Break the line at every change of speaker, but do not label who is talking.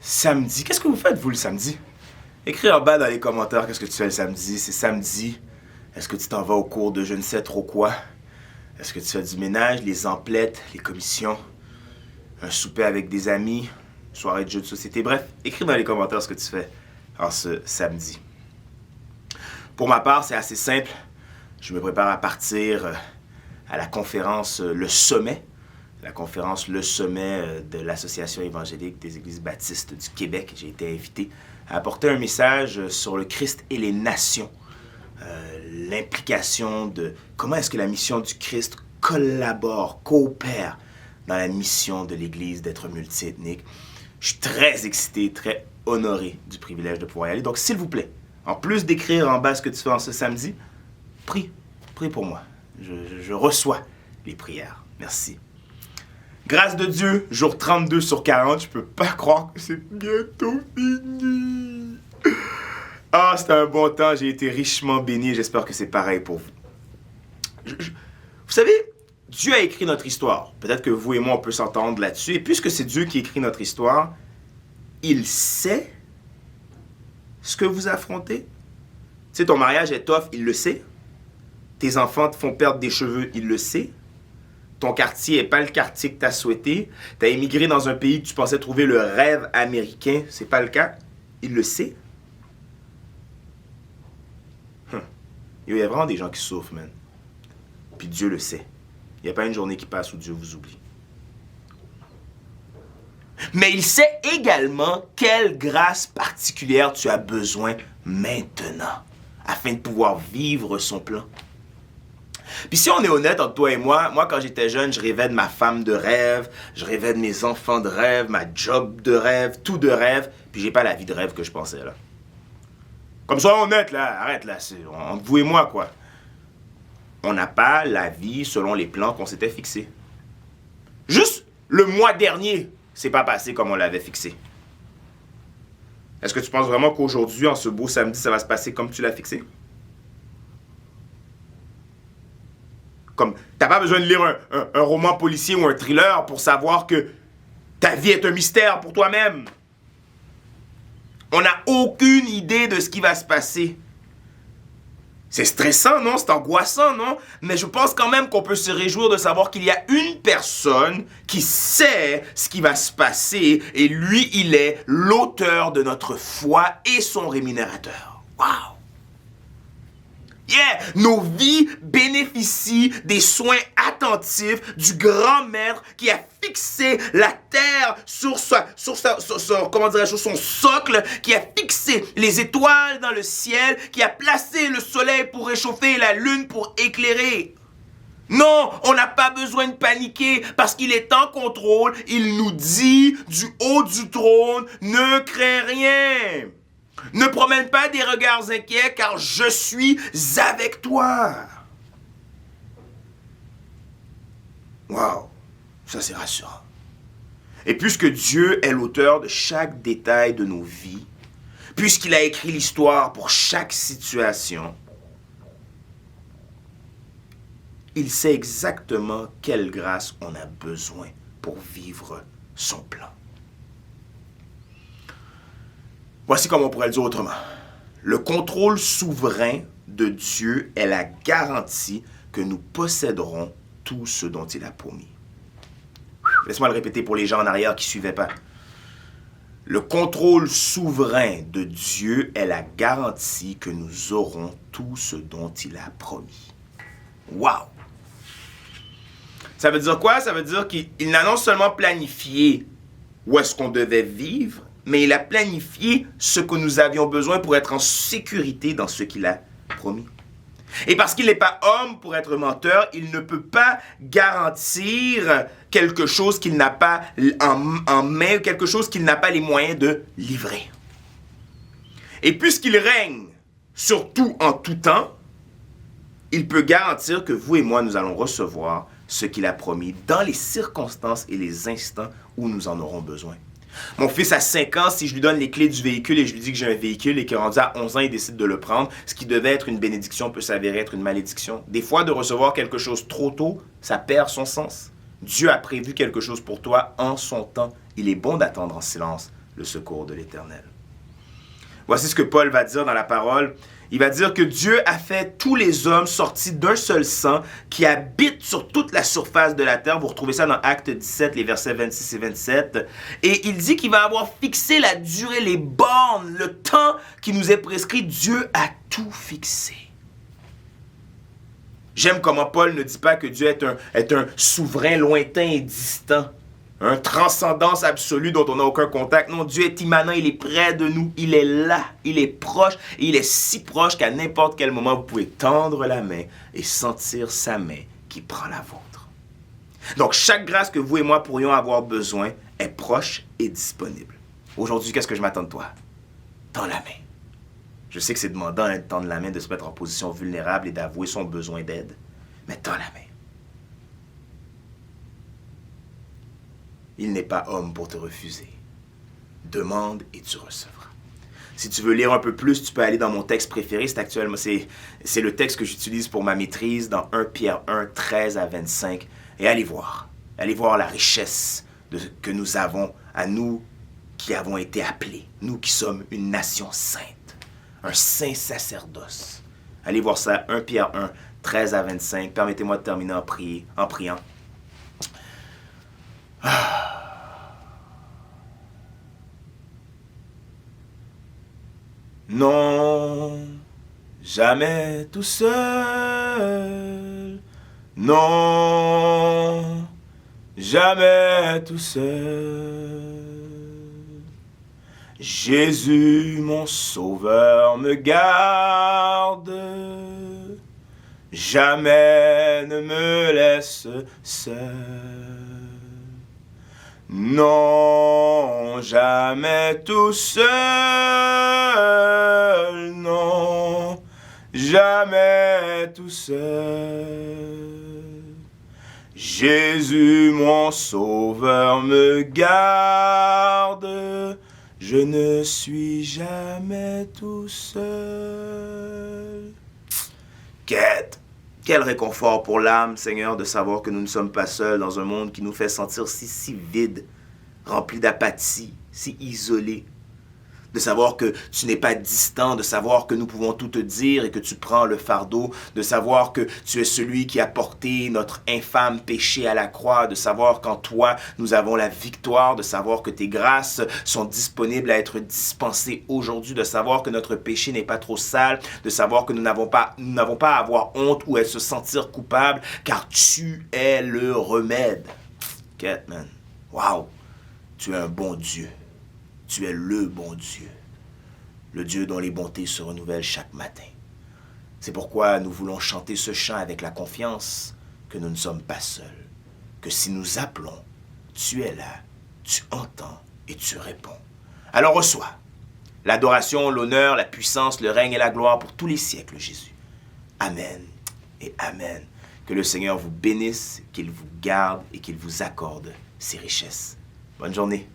Samedi, qu'est-ce que vous faites, vous, le samedi? Écris en bas dans les commentaires qu'est-ce que tu fais le samedi. C'est samedi. Est-ce que tu t'en vas au cours de je ne sais trop quoi? Est-ce que tu fais du ménage, les emplettes, les commissions, un souper avec des amis, une soirée de jeux de société? Bref, écris dans les commentaires ce que tu fais en ce samedi. Pour ma part, c'est assez simple. Je me prépare à partir à la conférence Le Sommet. La conférence Le Sommet de l'Association évangélique des Églises baptistes du Québec. J'ai été invité à apporter un message sur le Christ et les nations. L'implication de comment est-ce que la mission du Christ collabore, coopère dans la mission de l'Église d'être multiethnique. Je suis très excité, très honoré du privilège de pouvoir y aller. Donc, s'il vous plaît, en plus d'écrire en bas ce que tu fais en ce samedi, prie pour moi. Je reçois les prières. Merci. Grâce de Dieu, jour 32 sur 40, je peux pas croire que c'est bientôt fini. Ah, c'était un bon temps, j'ai été richement béni et j'espère que c'est pareil pour vous. Vous savez, Dieu a écrit notre histoire. Peut-être que vous et moi, on peut s'entendre là-dessus. Et puisque c'est Dieu qui écrit notre histoire, il sait ce que vous affrontez. Tu sais, ton mariage est tough, il le sait. Tes enfants te font perdre des cheveux, il le sait. Ton quartier n'est pas le quartier que tu as souhaité. Tu as émigré dans un pays que tu pensais trouver le rêve américain. C'est pas le cas. Il le sait. Il y a vraiment des gens qui souffrent, man. Puis Dieu le sait. Il n'y a pas une journée qui passe où Dieu vous oublie. Mais il sait également quelle grâce particulière tu as besoin maintenant afin de pouvoir vivre son plan. Puis si on est honnête entre toi et moi quand j'étais jeune, je rêvais de ma femme de rêve, je rêvais de mes enfants de rêve, ma job de rêve, tout de rêve, puis j'ai pas la vie de rêve que je pensais là. Comme soyons honnêtes là, arrête là, c'est entre vous et moi quoi. On n'a pas la vie selon les plans qu'on s'était fixés. Juste le mois dernier, c'est pas passé comme on l'avait fixé. Est-ce que tu penses vraiment qu'aujourd'hui, en ce beau samedi, ça va se passer comme tu l'as fixé? Comme, t'as pas besoin de lire un roman policier ou un thriller pour savoir que ta vie est un mystère pour toi-même. On n'a aucune idée de ce qui va se passer. C'est stressant, non? C'est angoissant, non? Mais je pense quand même qu'on peut se réjouir de savoir qu'il y a une personne qui sait ce qui va se passer et lui, il est l'auteur de notre foi et son rémunérateur. Wow! Yeah! Nos vies bénéficient des soins attentifs du grand maître qui a fixé la terre sur son socle, qui a fixé les étoiles dans le ciel, qui a placé le soleil pour réchauffer et la lune pour éclairer. Non, on n'a pas besoin de paniquer parce qu'il est en contrôle. Il nous dit du haut du trône, ne crains rien. Ne promène pas des regards inquiets car je suis avec toi. Wow, ça c'est rassurant. Et puisque Dieu est l'auteur de chaque détail de nos vies, puisqu'il a écrit l'histoire pour chaque situation, il sait exactement quelle grâce on a besoin pour vivre son plan. Voici comment on pourrait le dire autrement. Le contrôle souverain de Dieu est la garantie que nous posséderons tout ce dont il a promis. Laisse-moi le répéter pour les gens en arrière qui ne suivaient pas. Le contrôle souverain de Dieu est la garantie que nous aurons tout ce dont il a promis. Wow! Ça veut dire quoi? Ça veut dire qu'il n'a non seulement planifié où est-ce qu'on devait vivre, mais il a planifié ce que nous avions besoin pour être en sécurité dans ce qu'il a promis. Et parce qu'il n'est pas homme pour être menteur, il ne peut pas garantir quelque chose qu'il n'a pas en main, quelque chose qu'il n'a pas les moyens de livrer. Et puisqu'il règne sur tout en tout temps, il peut garantir que vous et moi, nous allons recevoir ce qu'il a promis dans les circonstances et les instants où nous en aurons besoin. Mon fils a 5 ans, si je lui donne les clés du véhicule et je lui dis que j'ai un véhicule et qu'il est rendu à 11 ans, il décide de le prendre, ce qui devait être une bénédiction peut s'avérer être une malédiction. Des fois, de recevoir quelque chose trop tôt, ça perd son sens. Dieu a prévu quelque chose pour toi en son temps. Il est bon d'attendre en silence le secours de l'Éternel. Voici ce que Paul va dire dans la parole. Il va dire que Dieu a fait tous les hommes sortis d'un seul sang qui habitent sur toute la surface de la terre. Vous retrouvez ça dans Actes 17, les versets 26 et 27. Et il dit qu'il va avoir fixé la durée, les bornes, le temps qui nous est prescrit. Dieu a tout fixé. J'aime comment Paul ne dit pas que Dieu est un souverain lointain et distant. Une transcendance absolue dont on n'a aucun contact. Non, Dieu est immanent, il est près de nous, il est là, il est proche, et il est si proche qu'à n'importe quel moment, vous pouvez tendre la main et sentir sa main qui prend la vôtre. Donc, chaque grâce que vous et moi pourrions avoir besoin est proche et disponible. Aujourd'hui, qu'est-ce que je m'attends de toi? Tends la main. Je sais que c'est demandant de tendre la main, de se mettre en position vulnérable et d'avouer son besoin d'aide, mais tends la main. Il n'est pas homme pour te refuser. Demande et tu recevras. Si tu veux lire un peu plus, tu peux aller dans mon texte préféré. C'est le texte que j'utilise pour ma maîtrise dans 1 Pierre 1, 13 à 25. Et allez voir. Allez voir la richesse que nous avons à nous qui avons été appelés. Nous qui sommes une nation sainte. Un saint sacerdoce. Allez voir ça, 1 Pierre 1, 13 à 25. Permettez-moi de terminer en priant. Non, jamais tout seul. Non, jamais tout seul. Jésus, mon sauveur, me garde. Jamais ne me laisse seul. Non, jamais tout seul, non, jamais tout seul. Jésus, mon sauveur, me garde, je ne suis jamais tout seul. Quel réconfort pour l'âme, Seigneur, de savoir que nous ne sommes pas seuls dans un monde qui nous fait sentir si vide, rempli d'apathie, si isolé. De savoir que tu n'es pas distant, de savoir que nous pouvons tout te dire et que tu prends le fardeau, de savoir que tu es celui qui a porté notre infâme péché à la croix, de savoir qu'en toi nous avons la victoire, de savoir que tes grâces sont disponibles à être dispensées aujourd'hui, de savoir que notre péché n'est pas trop sale, de savoir que nous n'avons pas à avoir honte ou à se sentir coupable, car tu es le remède. Man. Wow, tu es un bon Dieu. Tu es le bon Dieu, le Dieu dont les bontés se renouvellent chaque matin. C'est pourquoi nous voulons chanter ce chant avec la confiance que nous ne sommes pas seuls, que si nous appelons, tu es là, tu entends et tu réponds. Alors reçois l'adoration, l'honneur, la puissance, le règne et la gloire pour tous les siècles, Jésus. Amen et amen. Que le Seigneur vous bénisse, qu'il vous garde et qu'il vous accorde ses richesses. Bonne journée.